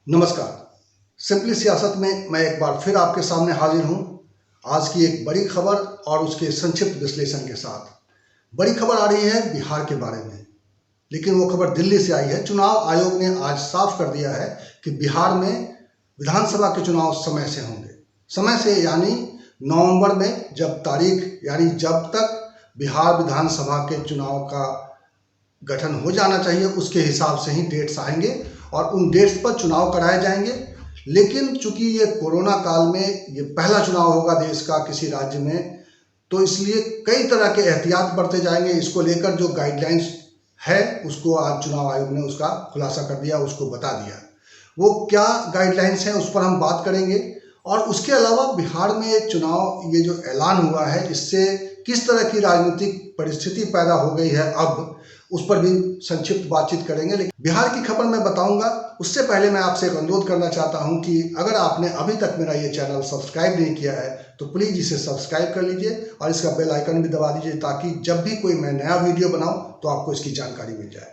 नमस्कार। सिंपली सियासत में मैं एक बार फिर आपके सामने हाजिर हूं, आज की एक बड़ी खबर और उसके संक्षिप्त विश्लेषण के साथ। बड़ी खबर आ रही है बिहार के बारे में, लेकिन वो खबर दिल्ली से आई है। चुनाव आयोग ने आज साफ कर दिया है कि बिहार में विधानसभा के चुनाव समय से होंगे। समय से यानी नवंबर में, जब तक बिहार विधानसभा के चुनाव का गठन हो जाना चाहिए उसके हिसाब से ही डेट्स आएंगे और उन डेट्स पर चुनाव कराए जाएंगे। लेकिन चूंकि ये कोरोना काल में ये पहला चुनाव होगा देश का किसी राज्य में, तो इसलिए कई तरह के एहतियात बरते जाएंगे। इसको लेकर जो गाइडलाइंस है उसको आज चुनाव आयोग ने उसका खुलासा कर दिया, उसको बता दिया। वो क्या गाइडलाइंस हैं उस पर हम बात करेंगे। और उसके अलावा बिहार में चुनाव ये जो ऐलान हुआ है, इससे किस तरह की राजनीतिक परिस्थिति पैदा हो गई है, अब उस पर भी संक्षिप्त बातचीत करेंगे। लेकिन बिहार की खबर मैं बताऊंगा उससे पहले मैं आपसे एक अनुरोध करना चाहता हूं कि अगर आपने अभी तक मेरा ये चैनल सब्सक्राइब नहीं किया है तो प्लीज़ इसे सब्सक्राइब कर लीजिए और इसका बेल आइकन भी दबा दीजिए, ताकि जब भी कोई मैं नया वीडियो बनाऊं तो आपको इसकी जानकारी मिल जाए।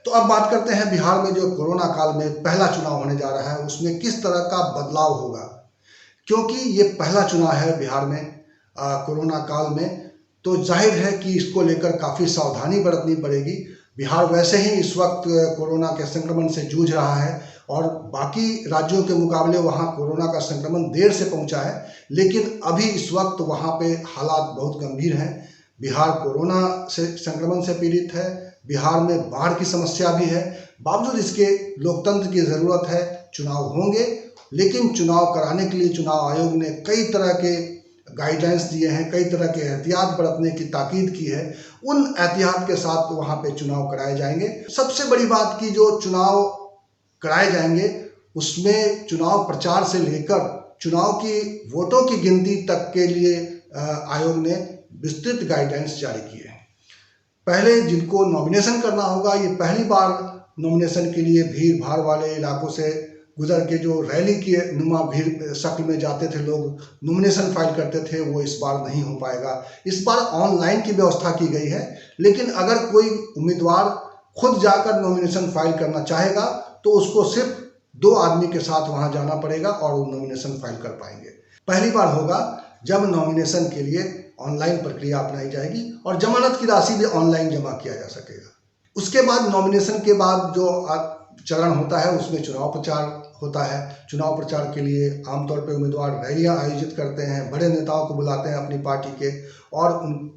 तो अब बात करते हैं बिहार में जो कोरोना काल में पहला चुनाव होने जा रहा है उसमें किस तरह का बदलाव होगा। क्योंकि ये पहला चुनाव है बिहार में कोरोना काल में, तो जाहिर है कि इसको लेकर काफ़ी सावधानी बरतनी पड़ेगी। बिहार वैसे ही इस वक्त कोरोना के संक्रमण से जूझ रहा है और बाकी राज्यों के मुकाबले वहाँ कोरोना का संक्रमण देर से पहुँचा है, लेकिन अभी इस वक्त वहाँ पे हालात बहुत गंभीर हैं। बिहार कोरोना से संक्रमण से पीड़ित है, बिहार में बाढ़ की समस्या भी है। बावजूद इसके लोकतंत्र की ज़रूरत है, चुनाव होंगे, लेकिन चुनाव कराने के लिए चुनाव आयोग ने कई तरह के गाइडलाइंस दिए हैं, कई तरह के एहतियात बरतने की ताकीद की है। उन एहतियात के साथ वहाँ पे चुनाव कराए जाएंगे। सबसे बड़ी बात की जो चुनाव कराए जाएंगे उसमें चुनाव प्रचार से लेकर चुनाव की वोटों की गिनती तक के लिए आयोग ने विस्तृत गाइडलाइंस जारी किए हैं। पहले जिनको नॉमिनेशन करना होगा, ये पहली बार नॉमिनेशन के लिए भीड़ भाड़ वाले इलाकों से गुजर के जो रैली की नुमा भीड़ शक्ल में जाते थे, लोग नॉमिनेशन फाइल करते थे, वो इस बार नहीं हो पाएगा। इस बार ऑनलाइन की व्यवस्था की गई है, लेकिन अगर कोई उम्मीदवार खुद जाकर नॉमिनेशन फाइल करना चाहेगा तो उसको सिर्फ 2 आदमी के साथ वहां जाना पड़ेगा और वो नॉमिनेशन फाइल कर पाएंगे। पहली बार होगा जब नॉमिनेशन के लिए ऑनलाइन प्रक्रिया अपनाई जाएगी और जमानत की राशि भी ऑनलाइन जमा किया जा सकेगा। उसके बाद नॉमिनेशन के बाद जो चरण होता है उसमें चुनाव प्रचार होता है। चुनाव प्रचार के लिए आमतौर पर उम्मीदवार रैलियां आयोजित करते हैं, बड़े नेताओं को बुलाते हैं अपनी पार्टी के और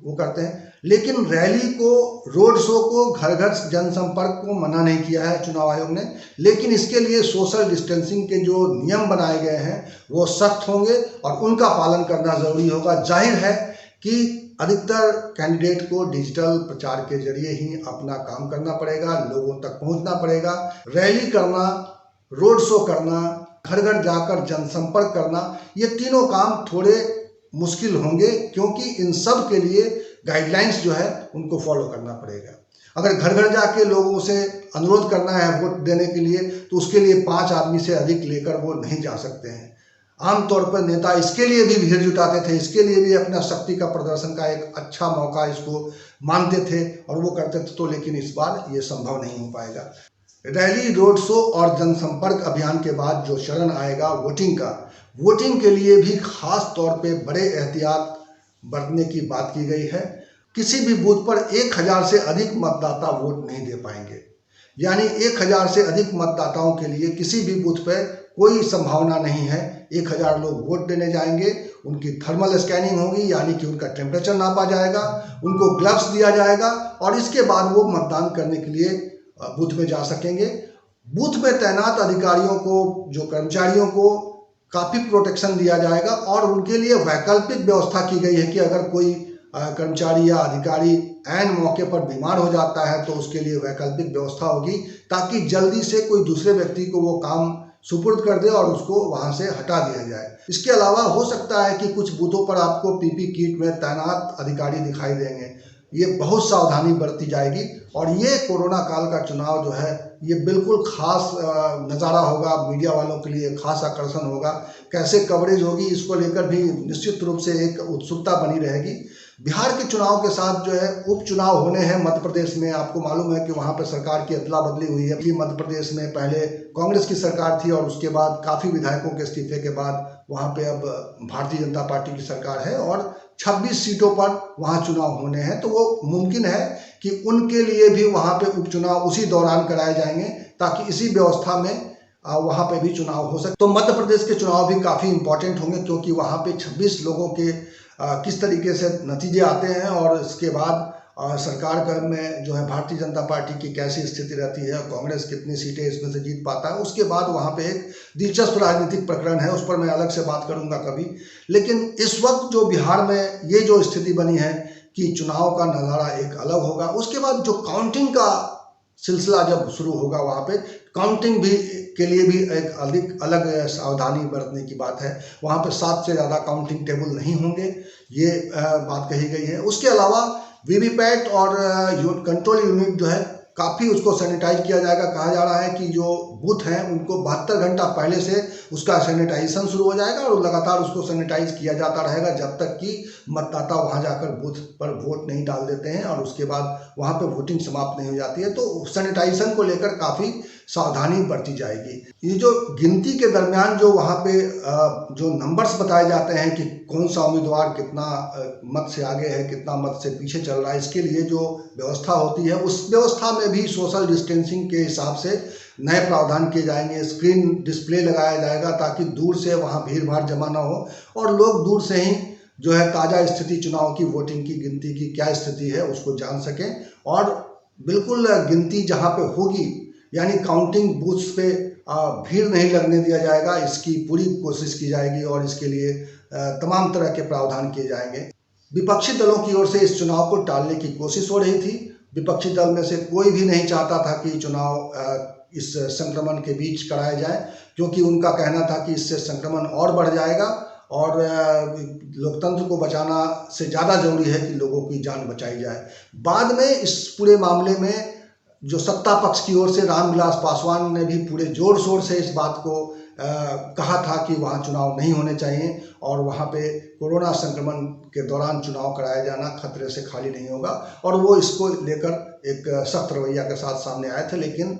वो करते हैं। लेकिन रैली को, रोड शो को, घर घर जनसंपर्क को मना नहीं किया है चुनाव आयोग ने, लेकिन इसके लिए सोशल डिस्टेंसिंग के जो नियम बनाए गए हैं वो सख्त होंगे और उनका पालन करना जरूरी होगा। जाहिर है कि अधिकतर कैंडिडेट को डिजिटल प्रचार के जरिए ही अपना काम करना पड़ेगा, लोगों तक पहुंचना पड़ेगा। रैली करना, रोड शो करना, घर घर जाकर जनसंपर्क करना, ये तीनों काम थोड़े मुश्किल होंगे, क्योंकि इन सब के लिए गाइडलाइंस जो है उनको फॉलो करना पड़ेगा। अगर घर घर जाके लोगों से अनुरोध करना है वोट देने के लिए तो उसके लिए 5 आदमी से अधिक लेकर वो नहीं जा सकते हैं। आमतौर पर नेता इसके लिए भी भीड़ जुटाते थे, इसके लिए भी अपना शक्ति का प्रदर्शन का एक अच्छा मौका इसको मानते थे और वो करते थे, तो लेकिन इस बार ये संभव नहीं हो पाएगा। रैली, रोड शो और जनसंपर्क अभियान के बाद जो चरण आएगा वोटिंग का, वोटिंग के लिए भी खास तौर पे बड़े एहतियात बरतने की बात की गई है। किसी भी बूथ पर 1000 से अधिक मतदाता वोट नहीं दे पाएंगे, यानी 1000 से अधिक मतदाताओं के लिए किसी भी बूथ पर कोई संभावना नहीं है। 1000 लोग वोट देने जाएंगे, उनकी थर्मल स्कैनिंग होगी, यानी कि उनका टेम्परेचर नापा जाएगा, उनको ग्लव्स दिया जाएगा और इसके बाद वो मतदान करने के लिए बूथ में जा सकेंगे। बूथ में तैनात अधिकारियों को, जो कर्मचारियों को काफ़ी प्रोटेक्शन दिया जाएगा और उनके लिए वैकल्पिक व्यवस्था की गई है कि अगर कोई कर्मचारी या अधिकारी ऐन मौके पर बीमार हो जाता है तो उसके लिए वैकल्पिक व्यवस्था होगी, ताकि जल्दी से कोई दूसरे व्यक्ति को वो काम सुपुर्द कर दे और उसको वहां से हटा दिया जाए। इसके अलावा हो सकता है कि कुछ बूथों पर आपको पीपी किट में तैनात अधिकारी दिखाई देंगे। ये बहुत सावधानी बरती जाएगी और ये कोरोना काल का चुनाव जो है ये बिल्कुल खास नज़ारा होगा, मीडिया वालों के लिए खास आकर्षण होगा। कैसे कवरेज होगी इसको लेकर भी निश्चित रूप से एक उत्सुकता बनी रहेगी। बिहार के चुनाव के साथ जो है उपचुनाव होने हैं मध्य प्रदेश में। आपको मालूम है कि वहाँ पे सरकार की अदला बदली हुई है कि मध्य प्रदेश में पहले कांग्रेस की सरकार थी और उसके बाद काफ़ी विधायकों के इस्तीफे के बाद वहाँ पे अब भारतीय जनता पार्टी की सरकार है और 26 सीटों पर वहाँ चुनाव होने हैं। तो वो मुमकिन है कि उनके लिए भी वहाँ पे उपचुनाव उसी दौरान कराए जाएंगे ताकि इसी व्यवस्था में वहाँ पे भी चुनाव हो सके। तो मध्य प्रदेश के चुनाव भी काफ़ी इंपॉर्टेंट होंगे क्योंकि वहाँ पे 26 लोगों के किस तरीके से नतीजे आते हैं और इसके बाद सरकार में जो है भारतीय जनता पार्टी की कैसी स्थिति रहती है, कांग्रेस कितनी सीटें इसमें से जीत पाता है, उसके बाद वहाँ पे एक दिलचस्प राजनीतिक प्रकरण है, उस पर मैं अलग से बात करूँगा कभी। लेकिन इस वक्त जो बिहार में ये जो स्थिति बनी है कि चुनाव का नज़ारा एक अलग होगा, उसके बाद जो काउंटिंग का सिलसिला जब शुरू होगा वहाँ पे काउंटिंग भी के लिए भी एक अलग सावधानी बरतने की बात है। वहाँ पे 7 से ज़्यादा काउंटिंग टेबल नहीं होंगे, ये बात कही गई है। उसके अलावा वीवीपैट और कंट्रोल यूनिट जो है काफ़ी उसको सैनिटाइज किया जाएगा। कहा जा रहा है कि जो बूथ हैं उनको 72 घंटा पहले से उसका सैनिटाइजेशन शुरू हो जाएगा और लगातार उसको सैनिटाइज किया जाता रहेगा जब तक कि मतदाता वहां जाकर बूथ पर वोट नहीं डाल देते हैं और उसके बाद वहां पे वोटिंग समाप्त नहीं हो जाती है। तो सैनिटाइजेशन को लेकर काफ़ी सावधानी बरती जाएगी। ये जो गिनती के दरमियान जो वहाँ पे जो नंबर्स बताए जाते हैं कि कौन सा उम्मीदवार कितना मत से आगे है, कितना मत से पीछे चल रहा है, इसके लिए जो व्यवस्था होती है उस व्यवस्था में भी सोशल डिस्टेंसिंग के हिसाब से नए प्रावधान किए जाएंगे। स्क्रीन डिस्प्ले लगाया जाएगा ताकि दूर से वहाँ भीड़ भाड़ जमा ना हो और लोग दूर से ही जो है ताज़ा स्थिति चुनाव की, वोटिंग की, गिनती की क्या स्थिति है उसको जान सकें। और बिल्कुल गिनती जहाँ पे होगी यानी काउंटिंग बूथ्स पे भीड़ नहीं लगने दिया जाएगा, इसकी पूरी कोशिश की जाएगी और इसके लिए तमाम तरह के प्रावधान किए जाएंगे। विपक्षी दलों की ओर से इस चुनाव को टालने की कोशिश हो रही थी। विपक्षी दल में से कोई भी नहीं चाहता था कि चुनाव इस संक्रमण के बीच कराए जाए क्योंकि उनका कहना था कि इससे संक्रमण और बढ़ जाएगा और लोकतंत्र को बचाना से ज़्यादा जरूरी है कि लोगों की जान बचाई जाए। बाद में इस पूरे मामले में जो सत्ता पक्ष की ओर से रामविलास पासवान ने भी पूरे जोर शोर से इस बात को कहा था कि वहाँ चुनाव नहीं होने चाहिए और वहाँ पे कोरोना संक्रमण के दौरान चुनाव कराया जाना खतरे से खाली नहीं होगा और वो इसको लेकर एक सख्त रवैया के साथ सामने आए थे। लेकिन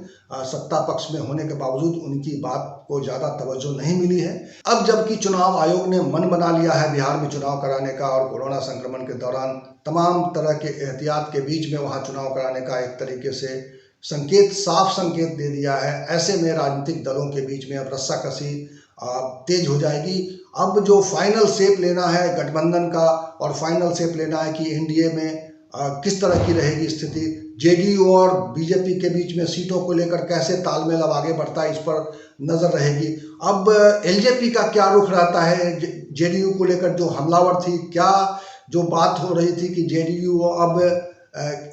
सत्ता पक्ष में होने के बावजूद उनकी बात को ज़्यादा तवज्जो नहीं मिली है। अब जबकि चुनाव आयोग ने मन बना लिया है बिहार में चुनाव कराने का और कोरोना संक्रमण के दौरान तमाम तरह के एहतियात के बीच में वहाँ चुनाव कराने का एक तरीके से साफ संकेत दे दिया है, ऐसे में राजनीतिक दलों के बीच में अब रस्साकसी तेज हो जाएगी। अब जो फाइनल शेप लेना है गठबंधन का और फाइनल शेप लेना है कि एनडीए में किस तरह की रहेगी स्थिति, जेडीयू और बीजेपी के बीच में सीटों को लेकर कैसे तालमेल अब आगे बढ़ता है, इस पर नज़र रहेगी। अब एलजेपी का क्या रुख रहता है, जेडीयू को लेकर जो हमलावर थी, क्या जो बात हो रही थी कि जेडीयू अब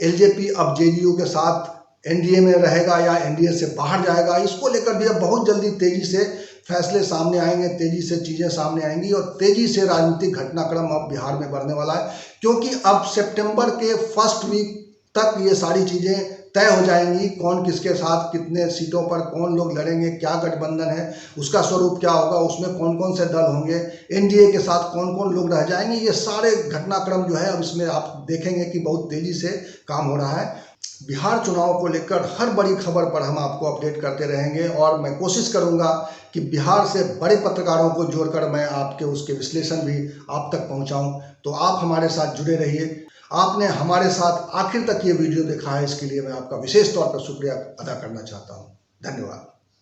एलजेपी अब जेडीयू के साथ एनडीए में रहेगा या एनडीए से बाहर जाएगा, इसको लेकर भी अब बहुत जल्दी तेजी से फैसले सामने आएंगे, तेजी से चीज़ें सामने आएंगी और तेजी से राजनीतिक घटनाक्रम अब बिहार में बढ़ने वाला है क्योंकि अब सितंबर के फर्स्ट वीक तक ये सारी चीज़ें तय हो जाएंगी। कौन किसके साथ कितने सीटों पर कौन लोग लड़ेंगे, क्या गठबंधन है, उसका स्वरूप क्या होगा, उसमें कौन कौन से दल होंगे, एनडीए के साथ कौन कौन लोग रह जाएंगे, ये सारे घटनाक्रम जो है अब इसमें आप देखेंगे कि बहुत तेज़ी से काम हो रहा है। बिहार चुनाव को लेकर हर बड़ी खबर पर हम आपको अपडेट करते रहेंगे और मैं कोशिश करूंगा कि बिहार से बड़े पत्रकारों को जोड़कर मैं आपके उसके विश्लेषण भी आप तक पहुंचाऊं। तो आप हमारे साथ जुड़े रहिए। आपने हमारे साथ आखिर तक ये वीडियो देखा है, इसके लिए मैं आपका विशेष तौर पर शुक्रिया अदा करना चाहता हूं। धन्यवाद।